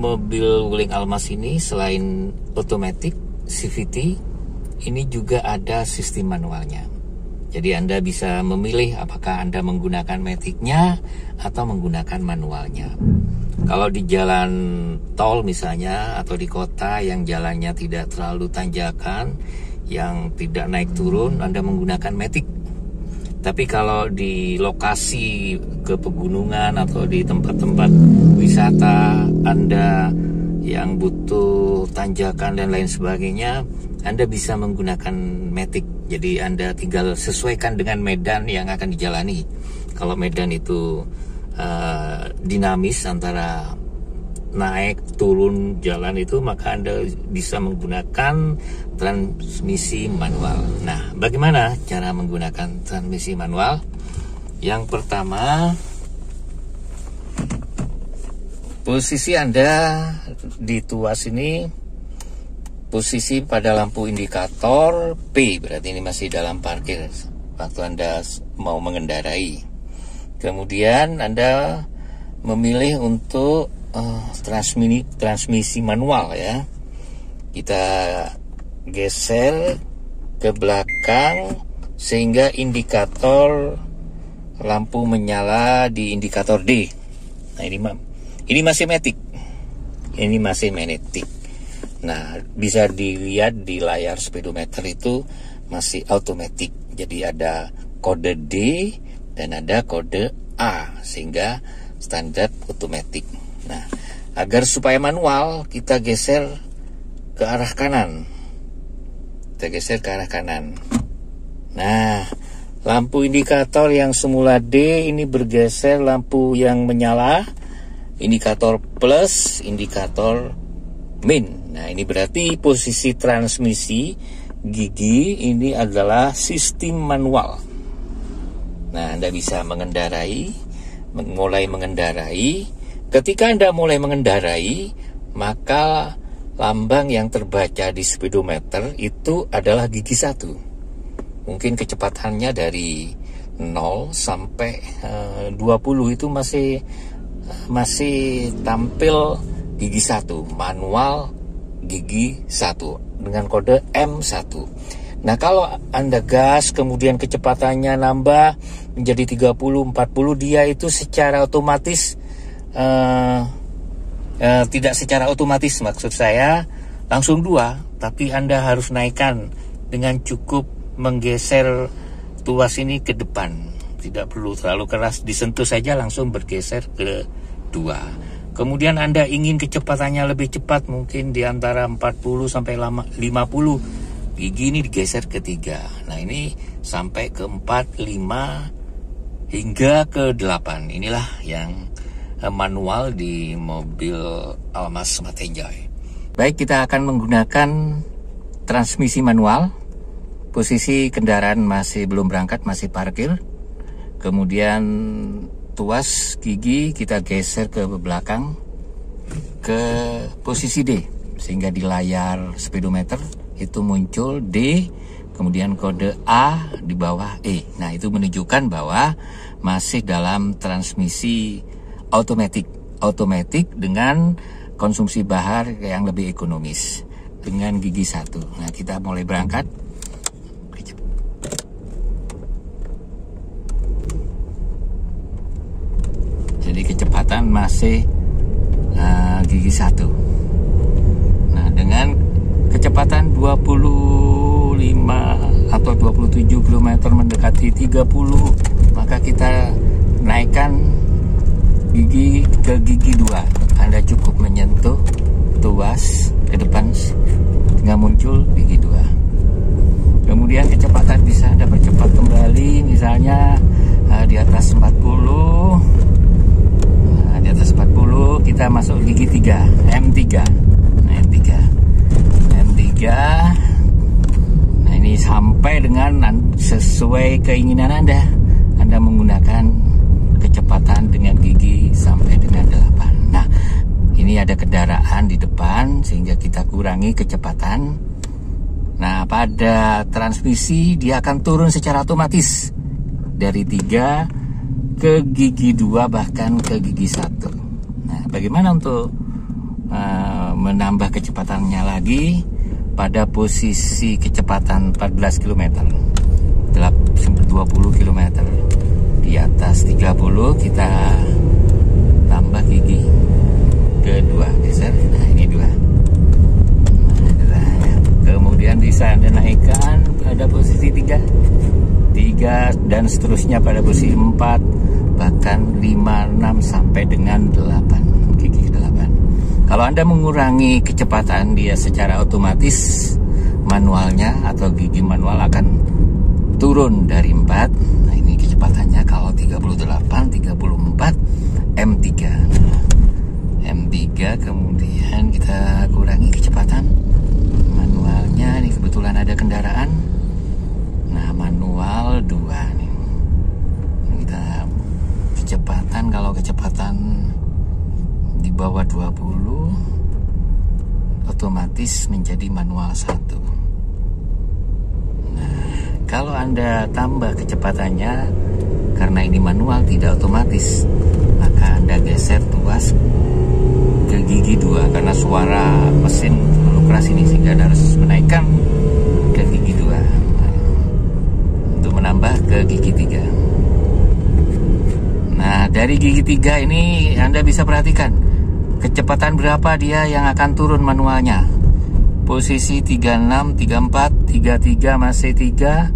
mobil Wuling Almas ini selain otomatis CVT, ini juga ada sistem manualnya. Jadi Anda bisa memilih apakah Anda menggunakan matic-nya atau menggunakan manualnya. Kalau di jalan tol misalnya, atau di kota yang jalannya tidak terlalu tanjakan, yang tidak naik turun, Anda menggunakan matic. Tapi kalau di lokasi ke pegunungan atau di tempat-tempat wisata Anda yang butuh tanjakan dan lain sebagainya, Anda bisa menggunakan matic. Jadi Anda tinggal sesuaikan dengan medan yang akan dijalani. Kalau medan itu dinamis antara naik turun jalan itu, maka Anda bisa menggunakan transmisi manual. Nah, bagaimana cara menggunakan transmisi manual? Yang pertama, posisi Anda di tuas ini, posisi pada lampu indikator P, berarti ini masih dalam parkir waktu Anda mau mengendarai. Kemudian Anda memilih untuk transmisi manual ya. Kita geser ke belakang sehingga indikator lampu menyala di indikator D. Nah, ini masih matic. Ini masih magnetic. Nah, bisa dilihat di layar speedometer itu masih automatic. Jadi ada kode D dan ada kode A, sehingga standar automatic. Nah, agar supaya manual, kita geser ke arah kanan. Kita geser ke arah kanan. Nah, lampu indikator yang semula D ini bergeser lampu yang menyala, indikator plus, indikator min. Nah, ini berarti posisi transmisi gigi ini adalah sistem manual. Nah, Anda bisa mulai mengendarai. Ketika Anda mulai mengendarai, maka lambang yang terbaca di speedometer itu adalah gigi 1. Mungkin kecepatannya dari 0 sampai 20 itu masih tampil gigi 1, manual gigi 1 dengan kode M1. Nah, kalau Anda gas kemudian kecepatannya nambah menjadi 30, 40, dia itu secara otomatis tidak secara otomatis, maksud saya langsung 2, tapi Anda harus naikkan dengan cukup menggeser tuas ini ke depan. Tidak perlu terlalu keras, disentuh saja langsung bergeser ke 2. Kemudian Anda ingin kecepatannya lebih cepat, mungkin di antara 40 sampai 50, gigi ini digeser ke 3. Nah, ini sampai ke 4, 5 hingga ke 8. Inilah yang manual di mobil Almas Smart Enjoy. Baik, kita akan menggunakan transmisi manual. Posisi kendaraan masih belum berangkat, masih parkir. Kemudian tuas gigi kita geser ke belakang ke posisi D, sehingga di layar speedometer itu muncul D, kemudian kode A di bawah E. Nah, itu menunjukkan bahwa masih dalam transmisi otomatik dengan konsumsi bahar yang lebih ekonomis dengan gigi 1. Nah, kita mulai berangkat. Jadi kecepatan masih gigi 1. Nah, dengan kecepatan 25 atau 27 km mendekati 30, maka kita naikkan gigi ke gigi 2. Anda cukup menyentuh tuas ke depan hingga muncul gigi 2. Kemudian kecepatan bisa Anda percepat kembali, misalnya di atas 40. Di atas 40 kita masuk gigi 3, M3. Nah, M3. Nah, ini sampai dengan sesuai keinginan Anda. Anda menggunakan kecepatan dengan gigi sampai dengan 8. Nah, ini ada kendaraan di depan sehingga kita kurangi kecepatan. Nah, pada transmisi dia akan turun secara otomatis dari 3 ke gigi 2, bahkan ke gigi 1. Nah, bagaimana untuk menambah kecepatannya lagi pada posisi kecepatan 14 km, 20 km. Di atas 30 kita tambah gigi kedua, geser. Nah, ini 2. Kemudian bisa Anda naikkan pada posisi 3 dan seterusnya pada posisi 4, bahkan 5, 6 sampai dengan 8, gigi 8. Kalau Anda mengurangi kecepatan, dia secara otomatis manualnya atau gigi manual akan turun dari 4. Nah, ini kecepatannya kalau 38, 34, M3. M3 kemudian kita kurangi kecepatan manualnya. Ini kebetulan ada kendaraan. Nah, manual 2 nih. Kita kecepatan, kalau kecepatan di bawah 20 otomatis menjadi manual 1. Nah, kalau Anda tambah kecepatannya, karena ini manual tidak otomatis, maka Anda geser tuas ke gigi 2 karena suara mesin terlalu keras ini, sehingga Anda harus menaikkan ke gigi 2 untuk menambah ke gigi 3. Nah, dari gigi 3 ini Anda bisa perhatikan kecepatan berapa dia yang akan turun manualnya. Posisi 36, 34, 33 masih 3.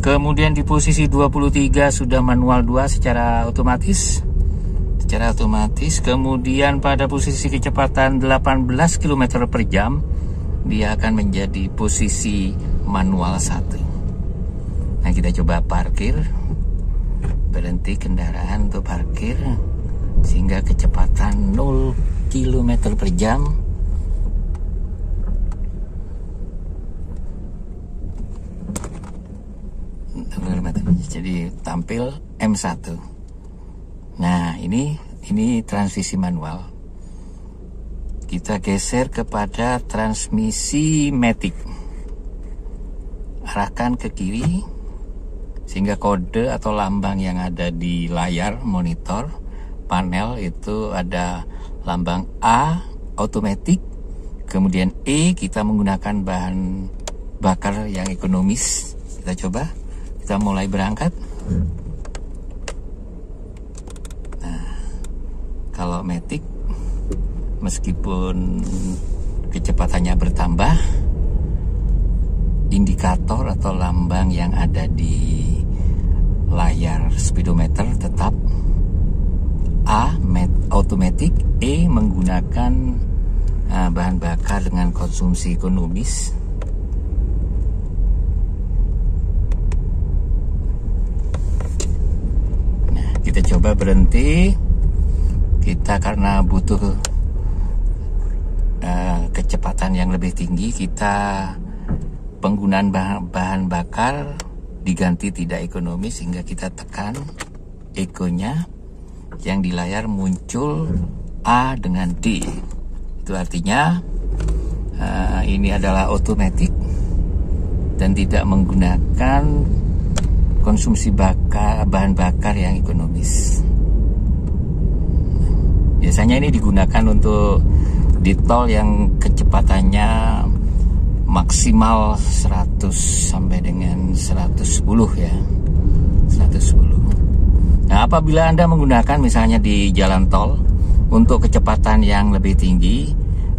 Kemudian di posisi 23 sudah manual 2 secara otomatis. Kemudian pada posisi kecepatan 18 km per jam, dia akan menjadi posisi manual 1. Nah, kita coba parkir, berhenti kendaraan untuk parkir, sehingga kecepatan 0 km per jam. Jadi tampil M1. Nah, ini transmisi manual. Kita geser kepada transmisi matic. Arahkan ke kiri sehingga kode atau lambang yang ada di layar monitor panel itu ada lambang A automatic, kemudian E kita menggunakan bahan bakar yang ekonomis. Kita coba, kita mulai berangkat. Kalau matic, meskipun kecepatannya bertambah, indikator atau lambang yang ada di layar speedometer tetap A automatic, E menggunakan bahan bakar dengan konsumsi ekonomis. Nah, kita coba berhenti. Kita karena butuh kecepatan yang lebih tinggi, kita penggunaan bahan bakar diganti tidak ekonomis, sehingga kita tekan ekonya. Yang di layar muncul A dengan D. Itu artinya ini adalah otomatis dan tidak menggunakan konsumsi bahan bakar yang ekonomis. Biasanya ini digunakan untuk di tol yang kecepatannya maksimal 100 sampai dengan 110 ya. 110. Nah, apabila Anda menggunakan misalnya di jalan tol untuk kecepatan yang lebih tinggi,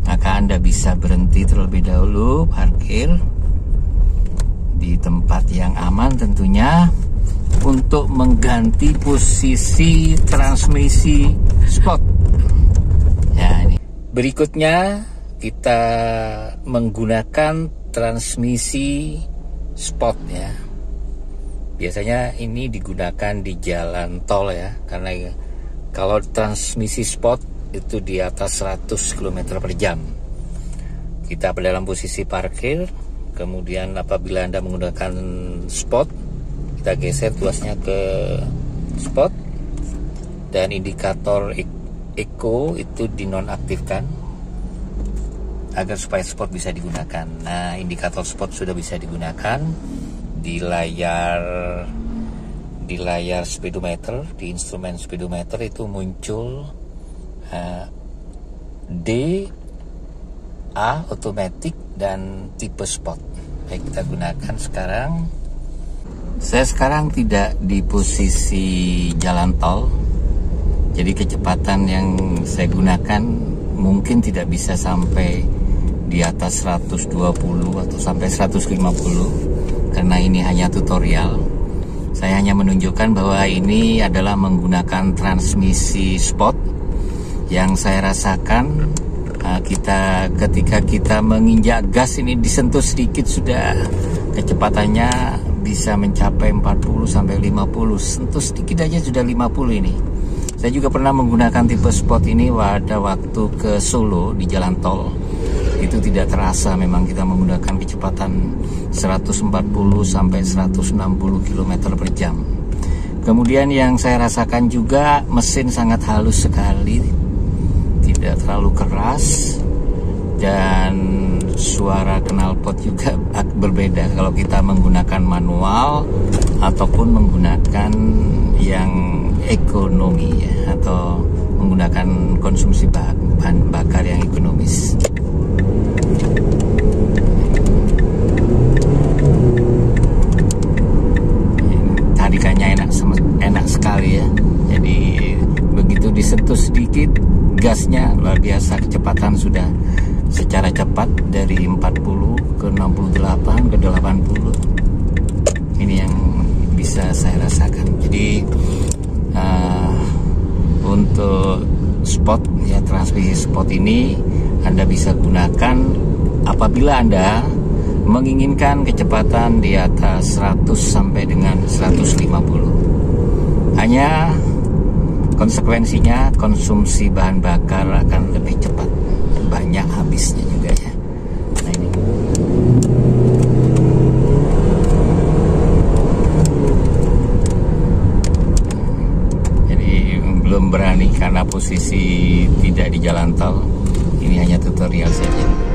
maka Anda bisa berhenti terlebih dahulu, parkir di tempat yang aman tentunya, untuk mengganti posisi transmisi spot. Ya, ini. Berikutnya kita menggunakan transmisi spot ya. Biasanya ini digunakan di jalan tol ya, karena kalau transmisi spot itu di atas 100 km per jam. Kita dalam posisi parkir, kemudian apabila Anda menggunakan spot, kita geser tuasnya ke spot, dan indikator eco itu dinonaktifkan agar supaya spot bisa digunakan. Nah, indikator spot sudah bisa digunakan di layar speedometer, di instrumen speedometer itu muncul D A, automatic, dan tipe sport. Baik, kita gunakan sekarang. Saya sekarang tidak di posisi jalan tol, jadi kecepatan yang saya gunakan mungkin tidak bisa sampai di atas 120 atau sampai 150, karena ini hanya tutorial. Saya hanya menunjukkan bahwa ini adalah menggunakan transmisi sport yang saya rasakan ketika kita menginjak gas ini disentuh sedikit sudah kecepatannya bisa mencapai 40 sampai 50, sentuh sedikit aja sudah 50 ini. Saya juga pernah menggunakan tipe sport ini pada waktu ke Solo di jalan tol. Itu tidak terasa, memang kita menggunakan kecepatan 140 sampai 160 km per jam. Kemudian yang saya rasakan juga mesin sangat halus sekali, tidak terlalu keras, dan suara knalpot juga berbeda kalau kita menggunakan manual ataupun menggunakan yang ekonomi ya, atau menggunakan konsumsi bahan bakar yang ekonomis. Tarikannya enak sekali ya. Jadi begitu disentuh sedikit gasnya luar biasa, kecepatan sudah secara cepat dari 40 ke 68 ke 80. Ini yang bisa saya rasakan. Jadi untuk spot ya, transmisi spot ini Anda bisa gunakan apabila Anda menginginkan kecepatan di atas 100 sampai dengan 150. Hanya konsekuensinya konsumsi bahan bakar akan lebih cepat, banyak habisnya juga ya. Nah ini. Jadi belum berani karena posisi tidak di jalan tol. Ini hanya tutorial saja.